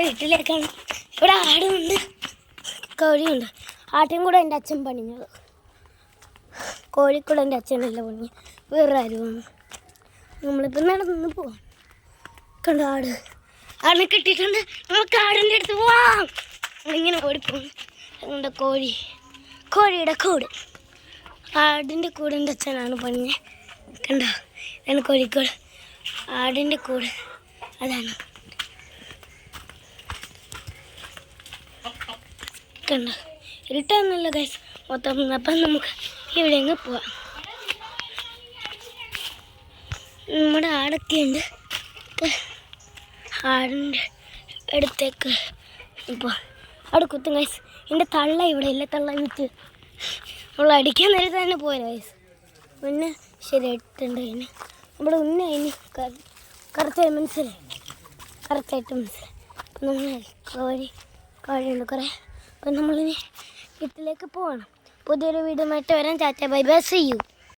വീട്ടിലേക്കാണ്. ഇവിടെ ആടുമുണ്ട്, കോഴിയുണ്ട്. ആട്ടിൻ കൂടെ എൻ്റെ അച്ഛൻ പണിഞ്ഞത്, കോഴിക്കൂടെ എൻ്റെ അച്ഛനല്ല പണിഞ്ഞ്, വേറെ ആരും വന്നു. നമ്മളിപ്പോൾ നടന്നു പോവാം. കണ്ടോ ആടിനെ കിട്ടിയിട്ടുണ്ട്. നമുക്ക് ആടിൻ്റെ അടുത്ത് പോവാം. നമ്മളിങ്ങനെ ഓടിപ്പോകും. അതുകൊണ്ട് കോഴിയുടെ കൂട്, ആടിൻ്റെ കൂട് എൻ്റെ അച്ഛനാണ് പണിഞ്ഞത്. കണ്ടോ, ഇതാണ് കോഴിക്കോട്, ആടിൻ്റെ കൂട് അതാണ്. കണ്ടോ, ഇരുട്ടാന്നല്ലോ ഗൈസ് മൊത്തം. അപ്പം നമുക്ക് ഇവിടെ അങ്ങ് പോവാം. നമ്മുടെ ആടൊക്കെ ഉണ്ട്. ആടിൻ്റെ അടുത്തേക്ക് ഇപ്പോൾ അവിടെ കുത്തും ഗൈസ്. എൻ്റെ തള്ള ഇവിടെ ഇല്ല, തള്ള വിറ്റ് നമ്മൾ അടിക്കാൻ നേരത്തെ തന്നെ പോയല്ലോ ഗൈസ്. പിന്നെ ശരിയായിട്ടുണ്ട്. അതിന് നമ്മുടെ ഉന്ന അതിന് കറക്റ്റായിട്ട് മനസ്സിലായി. അപ്പം നമ്മൾ കോഴിയുണ്ട് കുറേ. അപ്പം നമ്മളിനി വീട്ടിലേക്ക് പോകണം. പുതിയൊരു വീഡിയോ ആയിട്ട് വരാൻ. Tata bye bye, see U.